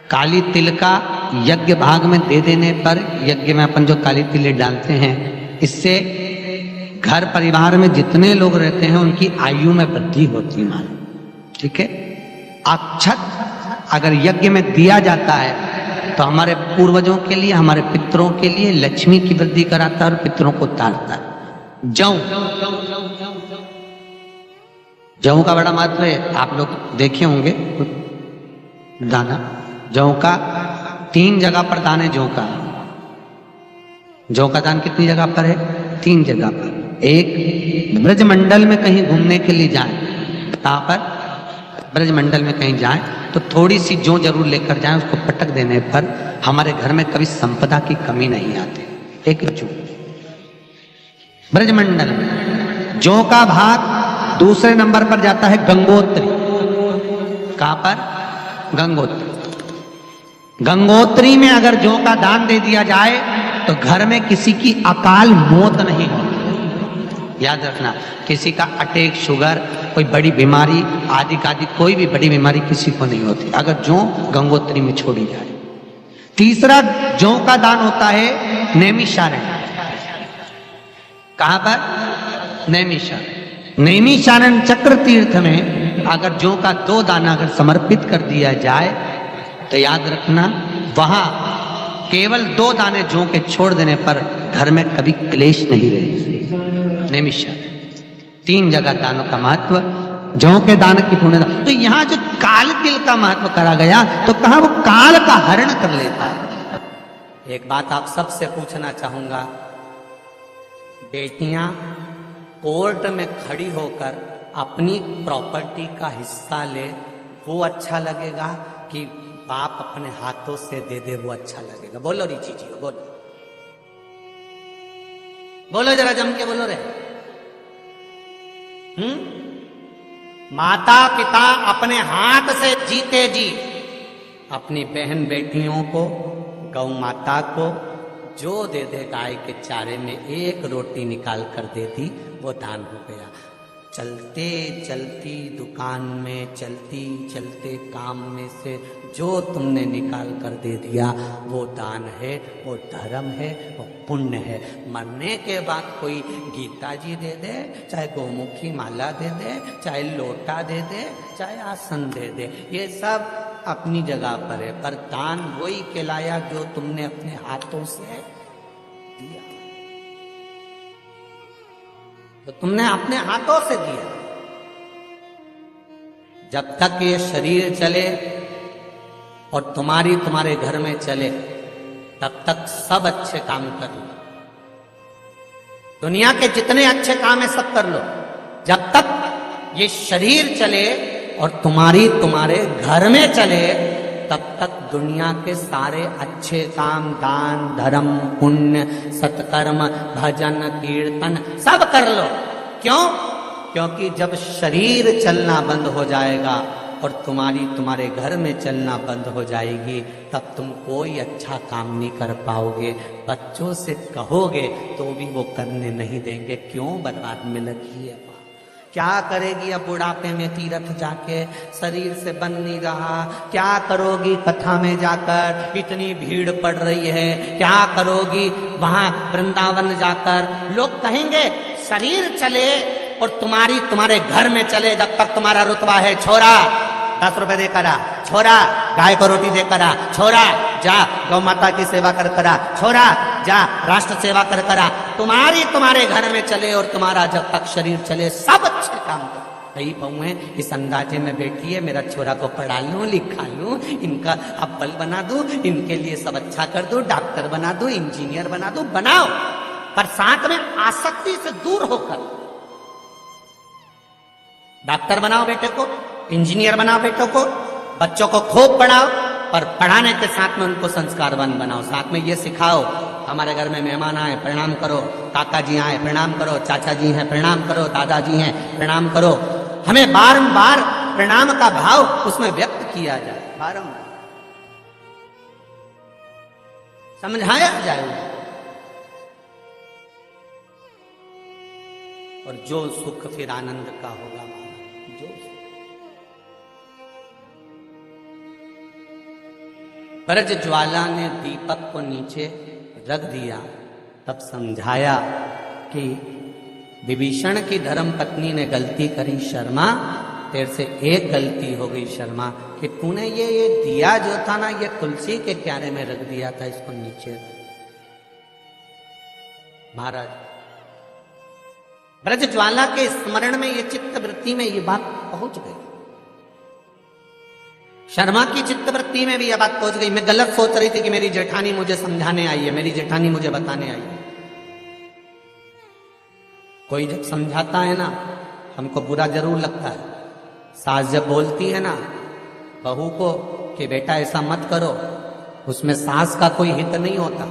काली तिल का यज्ञ भाग में दे देने पर, यज्ञ में अपन जो काली तिल डालते हैं, इससे घर परिवार में जितने लोग रहते हैं उनकी आयु में वृद्धि होती है। ठीक है। अक्षत अगर यज्ञ में दिया जाता है तो हमारे पूर्वजों के लिए, हमारे पितरों के लिए लक्ष्मी की वृद्धि कराता है और पितरों को तारता है। जौ का बड़ा महत्व है। आप लोग देखे होंगे दाना, जौ का 3 जगह पर दान है। जौ का दान कितनी जगह पर है? 3 जगह पर। एक, ब्रजमंडल में कहीं घूमने के लिए जाएं, कहां पर? ब्रजमंडल में कहीं जाएं तो थोड़ी सी जौ जरूर लेकर जाएं, उसको पटक देने पर हमारे घर में कभी संपदा की कमी नहीं आती। एक जौ ब्रजमंडल में। जौ का भाग दूसरे नंबर पर जाता है गंगोत्री। कहां पर? गंगोत्री। गंगोत्री में अगर जौ का दान दे दिया जाए तो घर में किसी की अकाल मौत नहीं होती। याद रखना, किसी का अटैक, शुगर, कोई बड़ी बीमारी आदि कोई भी बड़ी बीमारी किसी को नहीं होती अगर जौ गंगोत्री में छोड़ी जाए। तीसरा जौ का दान होता है नैमिषारण्य। कहां पर? नैमिषारण्य। नैमिषारण्य चक्र तीर्थ में अगर जौ का 2 दाना अगर समर्पित कर दिया जाए तो याद रखना, वहां केवल 2 दाने जौ के छोड़ देने पर घर में कभी क्लेश नहीं रहेगा। नैमिषारण्य। 3 जगह दानों का महत्व, जौ के दान की पुण्य। तो यहां जो काल तिल का महत्व करा गया तो कहा वो काल का हरण कर लेता है। एक बात आप सबसे पूछना चाहूंगा, बेटियां कोर्ट में खड़ी होकर अपनी प्रॉपर्टी का हिस्सा ले, वो अच्छा लगेगा कि बाप अपने हाथों से दे दे, वो अच्छा लगेगा? बोलो रिची जी, बोलो बोलो, जरा जम के बोलो रे। माता पिता अपने हाथ से जीते जी अपनी बहन बेटियों को, गौ माता को जो दे दे, गाय के चारे में 1 रोटी निकाल कर दे दी, वो दान हो गया। चलते चलती दुकान में, चलती चलते काम में से जो तुमने निकाल कर दे दिया, वो दान है, वो धर्म है, वो पुण्य है। मरने के बाद कोई गीता जी दे दे, चाहे गौमुखी माला दे दे, चाहे लोटा दे दे, चाहे आसन दे दे, ये सब अपनी जगह पर है, पर दान वही कहलाया जो तुमने अपने हाथों से दिया। तो तुमने अपने हाथों से दिया। जब तक ये शरीर चले और तुम्हारे घर में चले, तब तक सब अच्छे काम कर लो। दुनिया के जितने अच्छे काम है सब कर लो। जब तक ये शरीर चले और तुम्हारे घर में चले, तब तक दुनिया के सारे अच्छे काम, दान, धर्म, पुण्य, सत्कर्म, भजन, कीर्तन सब कर लो। क्यों? क्योंकि जब शरीर चलना बंद हो जाएगा और तुम्हारे घर में चलना बंद हो जाएगी, तब तुम कोई अच्छा काम नहीं कर पाओगे। बच्चों से कहोगे तो भी वो करने नहीं देंगे। क्यों? बर्बाद में लगी है। क्या करेगी अब बुढ़ापे में तीर्थ जाके? शरीर से बन नहीं रहा। क्या करोगी कथा में जाकर? इतनी भीड़ पड़ रही है। क्या करोगी वहां वृंदावन जाकर? लोग कहेंगे शरीर चले और तुम्हारे घर में चले, जब तक तुम्हारा रुतबा है, छोरा 10 रुपए दे करा, छोरा गाय को रोटी दे करा, छोरा जा गौ माता की सेवा कर करा, छोरा जा राष्ट्र सेवा कर करा। तुम्हारे घर में चले और तुम्हारा जब तक शरीर चले सब अच्छे काम कर। कई बहुएं इस अंदाजे में बैठी है, मेरा छोरा को पढ़ा लूं, लिखा लूं, इनका अव्वल बना दूं, इनके लिए सब अच्छा कर दूं, डॉक्टर बना दूं, इंजीनियर बना दूं। बनाओ, पर साथ में आसक्ति से दूर होकर। डॉक्टर बनाओ बेटे को, इंजीनियर बनाओ बेटों को, बच्चों को खूब पढ़ाओ, पर पढ़ाने के साथ में उनको संस्कारवान बनाओ। साथ में ये सिखाओ, हमारे घर में मेहमान आए प्रणाम करो, काका जी आए प्रणाम करो, चाचा जी हैं प्रणाम करो, दादाजी हैं प्रणाम करो। हमें बारंबार प्रणाम का भाव उसमें व्यक्त किया जाए, बारंबार समझाया जाए। और जो सुख फिर आनंद का होगा, जो ब्रज ज्वाला ने दीपक को नीचे रख दिया, तब समझाया कि विभीषण की धर्म पत्नी ने गलती करी शर्मा, तेरे से एक गलती हो गई शर्मा कि तूने ये दिया जो था ना, ये तुलसी के क्यारे में रख दिया था, इसको नीचे। महाराज ब्रज ज्वाला के स्मरण में ये चित्त वृत्ति में ये बात पहुंच गई, शर्मा की चित्त वृत्ति में भी यह बात पहुंच गई। मैं गलत सोच रही थी कि मेरी जेठानी मुझे समझाने आई है, मेरी जेठानी मुझे बताने आई है। कोई जब समझाता है ना, हमको बुरा जरूर लगता है। सास जब बोलती है ना बहू को कि बेटा ऐसा मत करो, उसमें सास का कोई हित नहीं होता।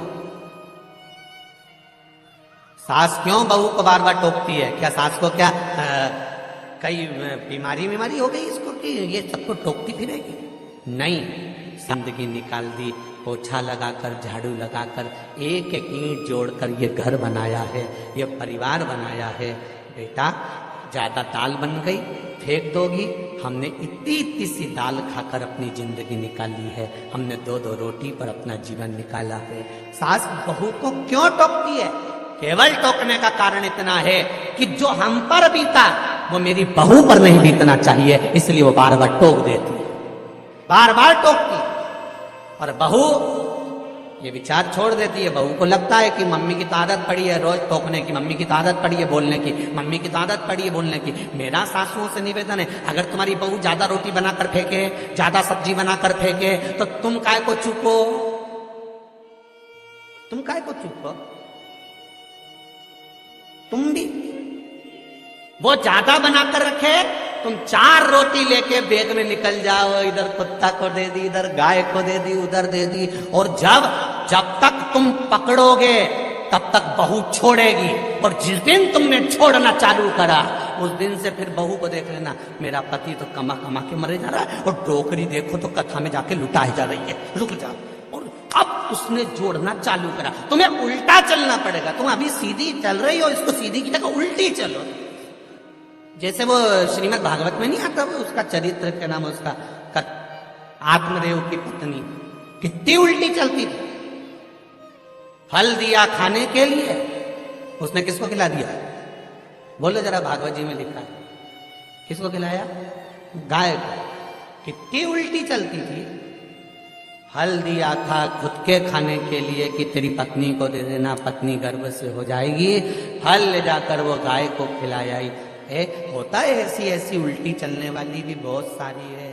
सास क्यों बहू को बार बार टोकती है? क्या सास को क्या कई बीमारी हो गई इसको कि ये सबको टोकती फिरेगी? नहीं, जिंदगी निकाल दी, पोछा लगाकर, झाड़ू लगाकर, एक एक ईंट जोड़कर ये घर बनाया है, ये परिवार बनाया है। बेटा ज्यादा दाल बन गई फेंक दोगी, हमने इतनी इतनी सी दाल खाकर अपनी जिंदगी निकाली है, हमने दो दो रोटी पर अपना जीवन निकाला है। सास बहू को क्यों टोकती है? केवल टोकने का कारण इतना है कि जो हम पर बीता वो मेरी बहू पर नहीं बीतना चाहिए, इसलिए वो बार बार टोक देती है, बार बार टोकती। और बहू ये विचार छोड़ देती है। बहू को लगता है कि मम्मी की तो आदत पड़ी है रोज टोकने की, मम्मी की तो आदत पड़ी है बोलने की, मम्मी की तो आदत पड़ी है बोलने की। मेरा सासुओं से निवेदन है, अगर तुम्हारी बहू ज्यादा रोटी बनाकर फेंके, ज्यादा सब्जी बनाकर फेंके, तो तुम काय को चुपो? तुम काय को चुपो? तुम भी वो ज्यादा बनाकर रखे, तुम 4 रोटी लेके बैग में निकल जाओ, इधर कुत्ता को दे दी, इधर गाय को दे दी, उधर दे दी। और जब तक तुम पकड़ोगे तब तक बहू छोड़ेगी, और जिस दिन तुमने छोड़ना चालू करा उस दिन से फिर बहू को देख लेना, मेरा पति तो कमा कमा के मरे जा रहा है और डोकरी देखो तो कथा में जाके लुटाई जा रही है, रुक जाओ। और अब उसने जोड़ना चालू करा, तुम्हें उल्टा चलना पड़ेगा। तुम अभी सीधी चल रही हो, इसको सीधी की जगह उल्टी चलो। जैसे वो श्रीमद् भागवत में नहीं आता, वो उसका चरित्र क्या नाम है उसका, आत्मदेव की पत्नी कितनी उल्टी चलती थी। फल दिया खाने के लिए, उसने किसको खिला दिया? बोलो जरा, भागवत जी में लिखा है, किसको खिलाया? गाय को। कितनी उल्टी चलती थी। फल दिया था खुद के खाने के लिए कि तेरी पत्नी को दे देना, पत्नी गर्भ से हो जाएगी। फल ले जाकर वो गाय को खिलाया। होता है ऐसी उल्टी चलने वाली भी बहुत सारी है।